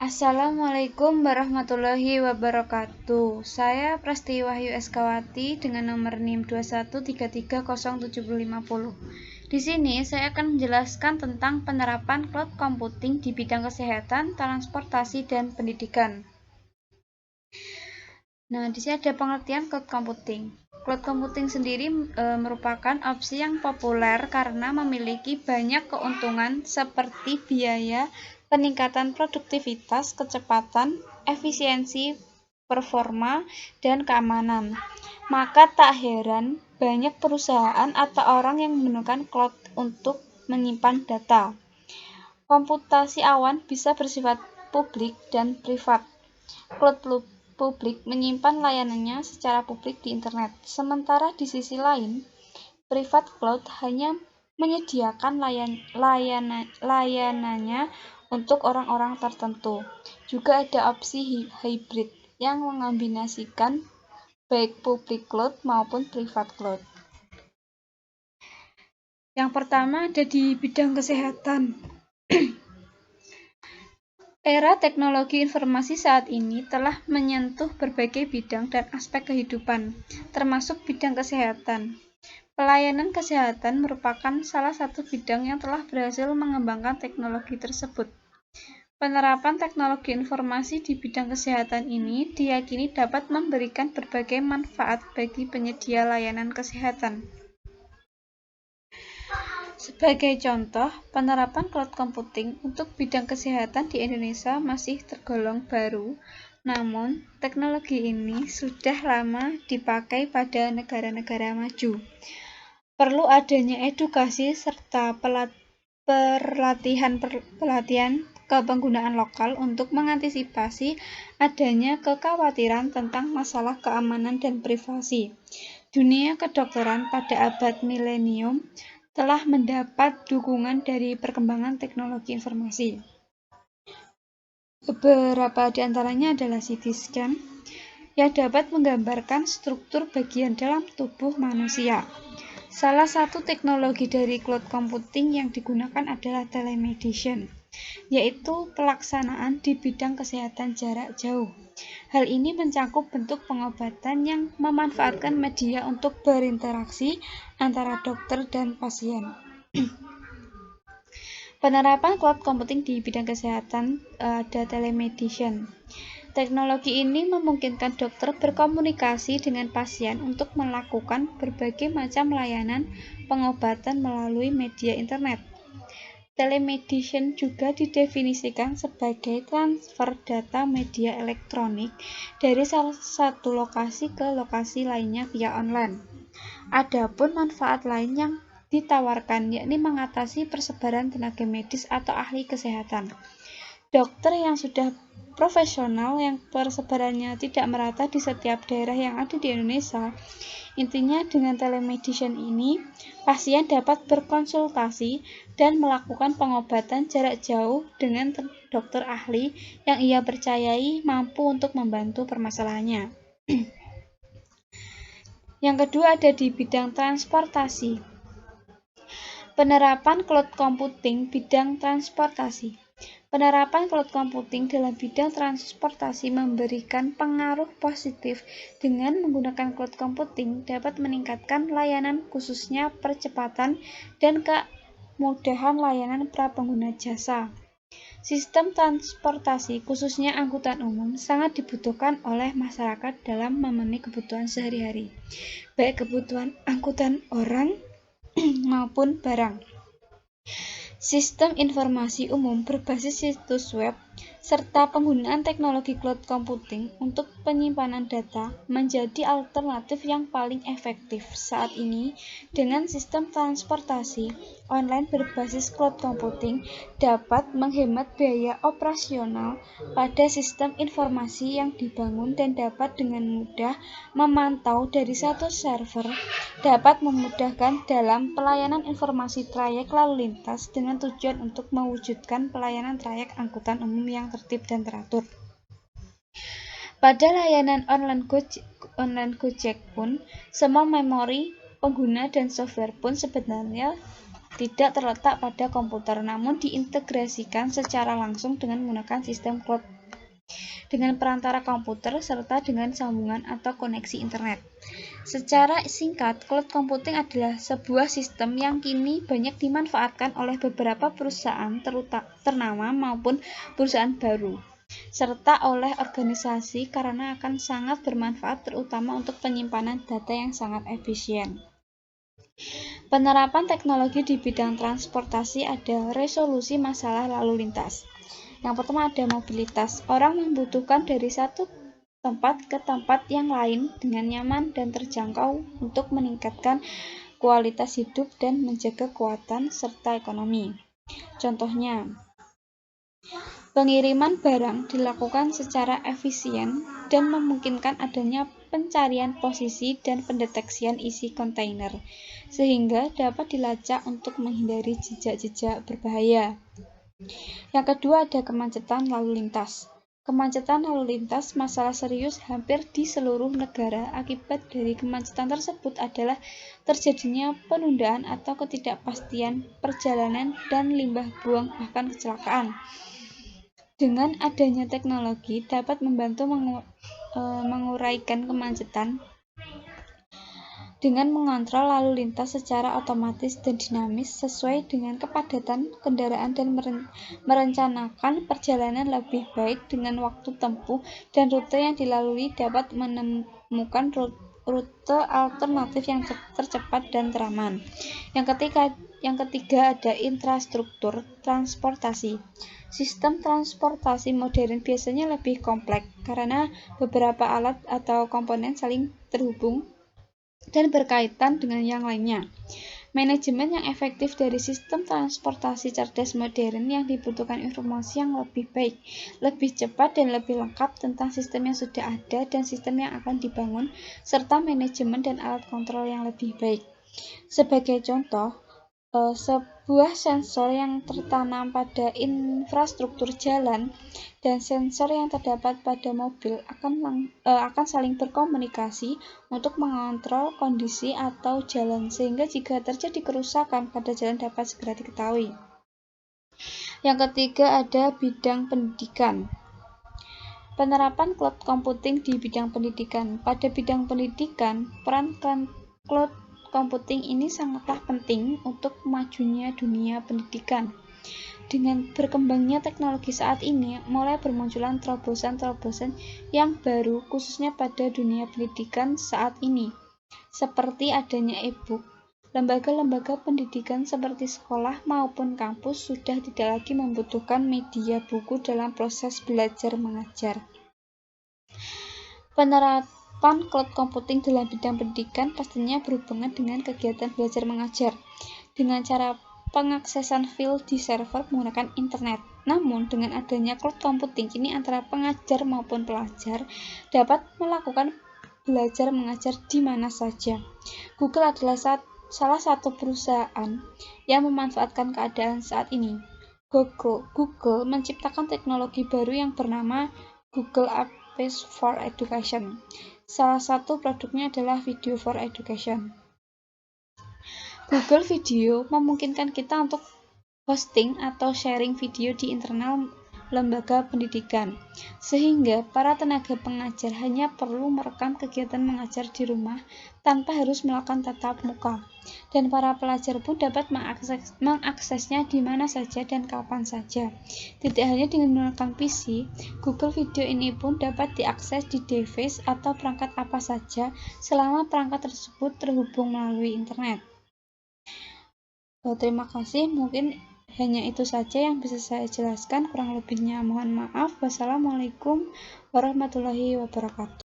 Assalamualaikum warahmatullahi wabarakatuh. Saya Prasti Wahyu Eskawati dengan nomor NIM 213307050. Di sini saya akan menjelaskan tentang penerapan cloud computing di bidang kesehatan, transportasi, dan pendidikan. Nah, di sini ada pengertian cloud computing. Cloud computing sendiri merupakan opsi yang populer karena memiliki banyak keuntungan seperti biaya, peningkatan produktivitas, kecepatan, efisiensi, performa, dan keamanan. Maka tak heran banyak perusahaan atau orang yang menggunakan cloud untuk menyimpan data. Komputasi awan bisa bersifat publik dan privat. Cloud publik menyimpan layanannya secara publik di internet. Sementara di sisi lain, privat cloud hanya menyediakan layanannya untuk orang-orang tertentu. Juga ada opsi hybrid yang mengombinasikan baik public cloud maupun privat cloud. Yang pertama ada di bidang kesehatan. Era teknologi informasi saat ini telah menyentuh berbagai bidang dan aspek kehidupan, termasuk bidang kesehatan. Pelayanan kesehatan merupakan salah satu bidang yang telah berhasil mengembangkan teknologi tersebut. Penerapan teknologi informasi di bidang kesehatan ini diyakini dapat memberikan berbagai manfaat bagi penyedia layanan kesehatan. Sebagai contoh, penerapan cloud computing untuk bidang kesehatan di Indonesia masih tergolong baru, namun teknologi ini sudah lama dipakai pada negara-negara maju. Perlu adanya edukasi serta pelatihan kepenggunaan lokal untuk mengantisipasi adanya kekhawatiran tentang masalah keamanan dan privasi. Dunia kedokteran pada abad milenium telah mendapat dukungan dari perkembangan teknologi informasi. Beberapa di antaranya adalah CT scan yang dapat menggambarkan struktur bagian dalam tubuh manusia. Salah satu teknologi dari cloud computing yang digunakan adalah telemedicine, yaitu pelaksanaan di bidang kesehatan jarak jauh. Hal ini mencakup bentuk pengobatan yang memanfaatkan media untuk berinteraksi antara dokter dan pasien. Penerapan cloud computing di bidang kesehatan ada telemedicine. Teknologi ini memungkinkan dokter berkomunikasi dengan pasien untuk melakukan berbagai macam layanan pengobatan melalui media internet. Telemedicine juga didefinisikan sebagai transfer data media elektronik dari salah satu lokasi ke lokasi lainnya via online. Adapun manfaat lain yang ditawarkan yakni mengatasi persebaran tenaga medis atau ahli kesehatan. Dokter yang sudah profesional yang persebarannya tidak merata di setiap daerah yang ada di Indonesia. Intinya dengan telemedicine ini, pasien dapat berkonsultasi dan melakukan pengobatan jarak jauh dengan dokter ahli yang ia percayai mampu untuk membantu permasalahannya. Yang kedua ada di bidang transportasi. Penerapan cloud computing bidang transportasi. Penerapan cloud computing dalam bidang transportasi memberikan pengaruh positif. Dengan menggunakan cloud computing dapat meningkatkan layanan khususnya percepatan dan kemudahan layanan para pengguna jasa. Sistem transportasi khususnya angkutan umum sangat dibutuhkan oleh masyarakat dalam memenuhi kebutuhan sehari-hari, baik kebutuhan angkutan orang maupun barang. Sistem informasi umum berbasis situs web serta penggunaan teknologi cloud computing untuk penyimpanan data menjadi alternatif yang paling efektif saat ini. Dengan sistem transportasi online berbasis cloud computing dapat menghemat biaya operasional pada sistem informasi yang dibangun dan dapat dengan mudah memantau dari satu server, dapat memudahkan dalam pelayanan informasi trayek lalu lintas dengan tujuan untuk mewujudkan pelayanan trayek angkutan umum yang tertib dan teratur. Pada layanan online Gojek pun, semua memori pengguna dan software pun sebenarnya tidak terletak pada komputer, namun diintegrasikan secara langsung dengan menggunakan sistem cloud dengan perantara komputer serta dengan sambungan atau koneksi internet. Secara singkat, cloud computing adalah sebuah sistem yang kini banyak dimanfaatkan oleh beberapa perusahaan ternama maupun perusahaan baru, serta oleh organisasi karena akan sangat bermanfaat terutama untuk penyimpanan data yang sangat efisien. Penerapan teknologi di bidang transportasi ada resolusi masalah lalu lintas. Yang pertama ada mobilitas. Orang membutuhkan dari satu tempat ke tempat yang lain dengan nyaman dan terjangkau untuk meningkatkan kualitas hidup dan menjaga kekuatan serta ekonomi. Contohnya, pengiriman barang dilakukan secara efisien dan memungkinkan adanya pencarian posisi dan pendeteksian isi kontainer, sehingga dapat dilacak untuk menghindari jejak-jejak berbahaya. Yang kedua ada kemacetan lalu lintas. Kemacetan lalu lintas masalah serius hampir di seluruh negara. Akibat dari kemacetan tersebut adalah terjadinya penundaan atau ketidakpastian perjalanan dan limbah buang bahkan kecelakaan. Dengan adanya teknologi dapat membantu menguraikan kemacetan dengan mengontrol lalu lintas secara otomatis dan dinamis sesuai dengan kepadatan kendaraan dan merencanakan perjalanan lebih baik dengan waktu tempuh dan rute yang dilalui dapat menemukan rute alternatif yang tercepat dan teraman. Yang ketiga ada infrastruktur transportasi. Sistem transportasi modern biasanya lebih kompleks karena beberapa alat atau komponen saling terhubung dan berkaitan dengan yang lainnya. Manajemen yang efektif dari sistem transportasi cerdas modern yang dibutuhkan informasi yang lebih baik, lebih cepat dan lebih lengkap tentang sistem yang sudah ada dan sistem yang akan dibangun, serta manajemen dan alat kontrol yang lebih baik. Sebagai contoh, sebuah sensor yang tertanam pada infrastruktur jalan dan sensor yang terdapat pada mobil akan saling berkomunikasi untuk mengontrol kondisi atau jalan, sehingga jika terjadi kerusakan pada jalan dapat segera diketahui. Yang ketiga ada bidang pendidikan. Penerapan cloud computing di bidang pendidikan. Pada bidang pendidikan, peran cloud computing ini sangatlah penting untuk majunya dunia pendidikan. Dengan berkembangnya teknologi saat ini, mulai bermunculan terobosan-terobosan yang baru khususnya pada dunia pendidikan saat ini, seperti adanya e-book. Lembaga-lembaga pendidikan seperti sekolah maupun kampus sudah tidak lagi membutuhkan media buku dalam proses belajar mengajar. Penerapan cloud computing dalam bidang pendidikan pastinya berhubungan dengan kegiatan belajar mengajar dengan cara pengaksesan file di server menggunakan internet. Namun, dengan adanya cloud computing, kini antara pengajar maupun pelajar dapat melakukan belajar mengajar di mana saja. Google adalah salah satu perusahaan yang memanfaatkan keadaan saat ini. Google menciptakan teknologi baru yang bernama Google Apps for Education. Salah satu produknya adalah Video for Education. Google Video memungkinkan kita untuk hosting atau sharing video di internal lembaga pendidikan, sehingga para tenaga pengajar hanya perlu merekam kegiatan mengajar di rumah tanpa harus melakukan tatap muka, dan para pelajar pun dapat mengaksesnya di mana saja dan kapan saja. Tidak hanya dengan menggunakan PC, Google Video ini pun dapat diakses di device atau perangkat apa saja selama perangkat tersebut terhubung melalui internet. Terima kasih, mungkin hanya itu saja yang bisa saya jelaskan, kurang lebihnya mohon maaf. Wassalamualaikum warahmatullahi wabarakatuh.